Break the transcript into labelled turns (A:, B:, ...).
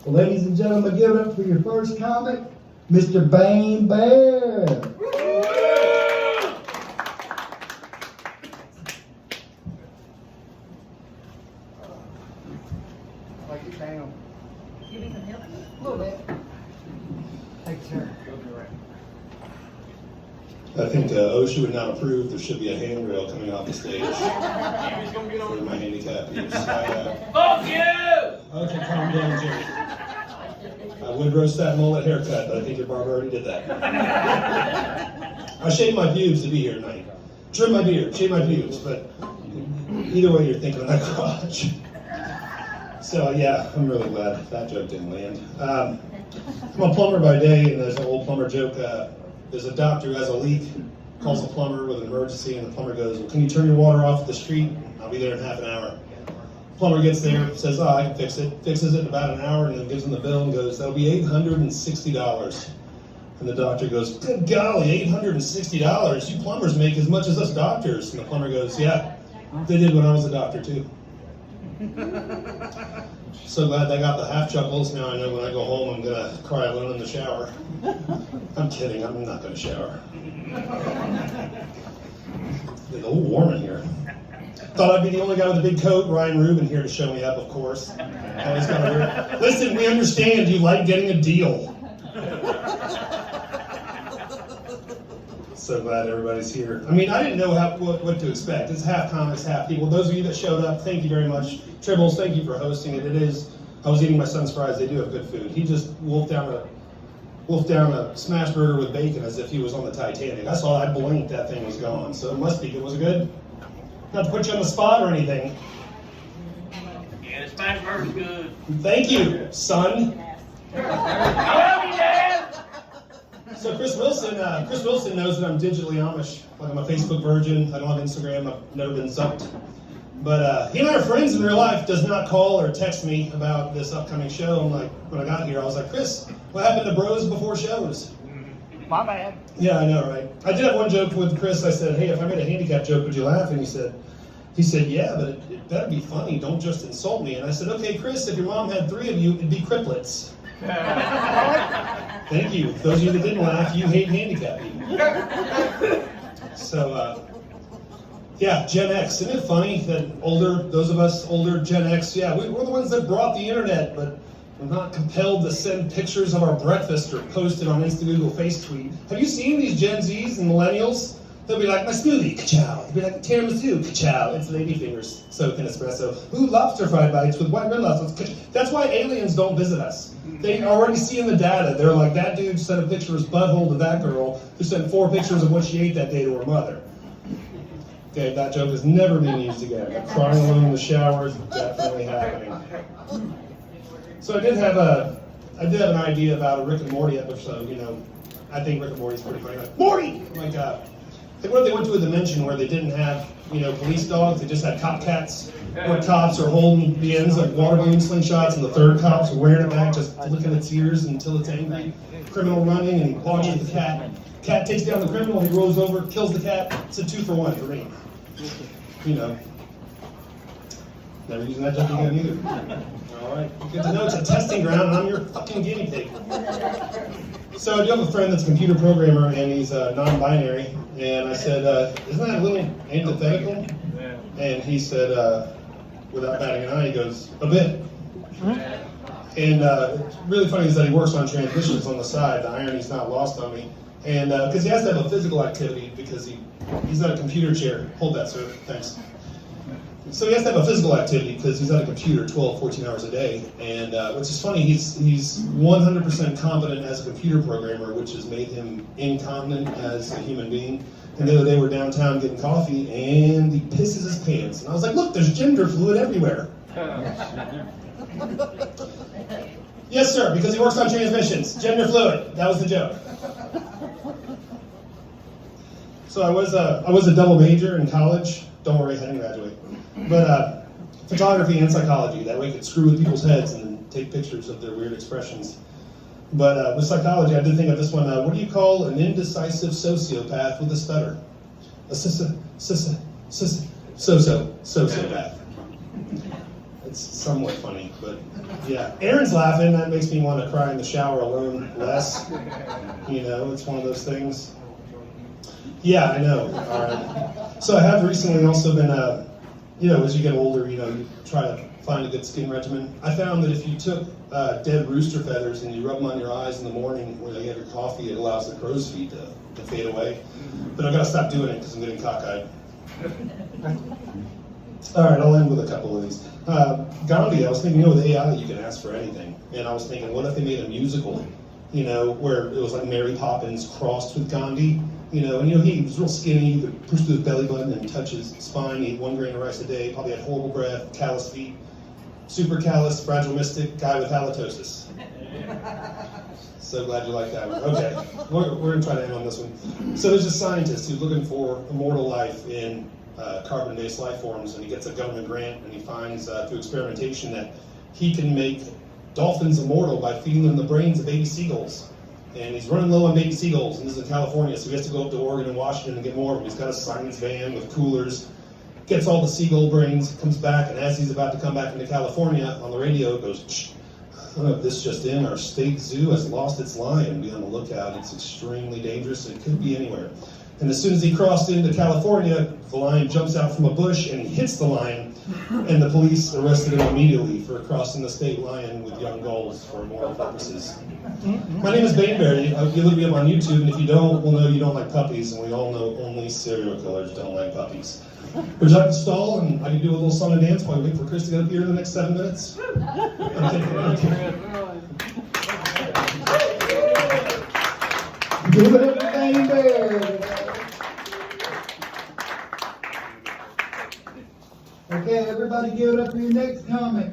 A: Well, ladies and gentlemen, give it up for your first comic, Mr. Bane Bear.
B: Like it down.
C: You need some help?
B: A little bit. Thank you, sir.
D: I think OSHA would not approve. There should be a handrail coming off the stage for my handicap use.
E: Fuck you!
D: Okay, calm down, Jerry. I would roast that mullet haircut, but I think your barber already did that. I shaved my pubes to be here tonight. Trim my beard, shave my pubes, but either way, you're thinking of my crotch. So yeah, I'm really glad that joke didn't land. I'm a plumber by day, and there's an old plumber joke. There's a doctor who has a leak, calls a plumber with an emergency, and the plumber goes, "Well, can you turn your water off at the street? I'll be there in half an hour." Plumber gets there, says, "Oh, I can fix it." Fixes it in about an hour, and then gives him the bill and goes, "That'll be $860. And the doctor goes, "Good golly, $860? You plumbers make as much as us doctors." And the plumber goes, "Yeah, they did when I was a doctor too." So glad I got the half chuckles. Now I know when I go home I'm gonna cry alone in the shower. I'm kidding, I'm not gonna shower. It's a little warm in here. Thought I'd be the only guy with a big coat. Ryan Rubin here to show me up, of course. Always got a listen, we understand you like getting a deal. So glad everybody's here. I mean, I didn't know what to expect. It's half comics, half people. Those of you that showed up, thank you very much. Tribbles, thank you for hosting it. I was eating my son's fries. They do have good food. He just wolfed down a smash burger with bacon as if he was on the Titanic. I blinked, that thing was gone. So it must be good. Was it good? Not to put you on the spot or anything.
E: Yeah, the smash burger's good.
D: Thank you, son.
E: I love you, Dad!
D: So Chris Wilson knows that I'm digitally Amish. Like I'm a Facebook virgin. I don't have Instagram. I've never been sucked. But he and I are friends in real life. Does not call or text me about this upcoming show. I'm like, when I got here, I was like, "Chris, what happened to bros before shows?"
B: My bad.
D: Yeah, I know, right? I did have one joke with Chris. I said, "Hey, if I made a handicap joke, would you laugh?" And he said, "Yeah, but it better be funny. Don't just insult me." And I said, "Okay, Chris, if your mom had 3 of you, it'd be triplets." Thank you. Those of you that didn't laugh, you hate handicapped people. So, yeah, Gen X. Isn't it funny that those of us older Gen X, yeah, we're the ones that brought the internet, but we're not compelled to send pictures of our breakfast or post it on Insta, Google, Face tweet. Have you seen these Gen Zs and millennials? They'll be like, "My smoothie, ka-chow." They'll be like, "Tiramisu, ka-chow." It's ladyfingers soaked in espresso. Ooh, lobster fried bites with white red lobster. That's why aliens don't visit us. They already see in the data. They're like, "That dude sent a picture of his butthole to that girl who sent 4 pictures of what she ate that day to her mother." Okay, that joke is never being used again. Crying alone in the shower is definitely happening. So I did have an idea about a Rick and Morty episode. You know, I think Rick and Morty's pretty funny. Like, Morty! Like, what if they went to a dimension where they didn't have, police dogs, they just had cop cats, where cops are holding the ends like water balloon slingshots, and the third cop's wearing it back, just licking its ears until it's angry. Criminal running, and he watches the cat. Cat takes down the criminal, he rolls over, kills the cat. It's a 2-for-1 for me. Never using that joke again either. All right, good to know it's a testing ground, and I'm your fucking guinea pig. So I do have a friend that's a computer programmer, and he's non-binary, and I said, "Isn't that a little antithetical?" And he said, without batting an eye, he goes, "A bit." And it's really funny is that he works on transmissions on the side. The irony's not lost on me. And because he has to have a physical activity because he's at a computer chair. Hold that, sir. Thanks. So he has to have a physical activity because he's at a computer 12, 14 hours a day. And which is funny, he's 100% competent as a computer programmer, which has made him incontinent as a human being. And the other day we're downtown getting coffee, and he pisses his pants. And I was like, "Look, there's gender fluid everywhere." Yes, sir, because he works on transmissions. Gender fluid. That was the joke. So I was a double major in college. Don't worry, I didn't graduate. But photography and psychology. That way I could screw with people's heads and then take pictures of their weird expressions. But with psychology, I did think of this one. What do you call an indecisive sociopath with a stutter? A sociopath. It's somewhat funny, but yeah. Aaron's laughing. That makes me want to cry in the shower alone less. You know, it's one of those things. Yeah, I know. All right. So I have recently also been, you know, as you get older, you know, you try to find a good skin regimen. I found that if you took dead rooster feathers and you rub them on your eyes in the morning when you have your coffee, it allows the crow's feet to fade away. But I've got to stop doing it because I'm getting cockeyed. All right, I'll end with a couple of these. Gandhi, I was thinking, you know, with AI, you can ask for anything. And I was thinking, what if they made a musical, you know, where it was like Mary Poppins crossed with Gandhi, you know, and you know, he was real skinny, he could push through his belly button and touch his spine, he ate 1 grain of rice a day, probably had horrible breath, callous feet, super callous, fragile mystic, guy with halitosis. So glad you like that one. Okay, we're gonna try to end on this one. So there's a scientist who's looking for immortal life in carbon-based life forms, and he gets a government grant, and he finds through experimentation that he can make dolphins immortal by feeding them the brains of baby seagulls. And he's running low on baby seagulls, and this is in California, so he has to go up to Oregon and Washington and get more of them. He's got a science van with coolers, gets all the seagull brains, comes back, and as he's about to come back into California, on the radio it goes, "Shh, this just in, our state zoo has lost its lion. Be on the lookout, it's extremely dangerous, it could be anywhere." And as soon as he crossed into California, the lion jumps out from a bush and he hits the lion, and the police arrested him immediately for crossing the state line with young gulls for immoral purposes. My name is Baneberry. You look me up on YouTube, and if you don't, we'll know you don't like puppies, and we all know only serial killers don't like puppies. Would you like to stall, and I can do a little song and dance while we wait for Chris to get up here in the next 7 minutes? Okay.
A: Give it up to Baneberry. Okay, everybody give it up for your next comment.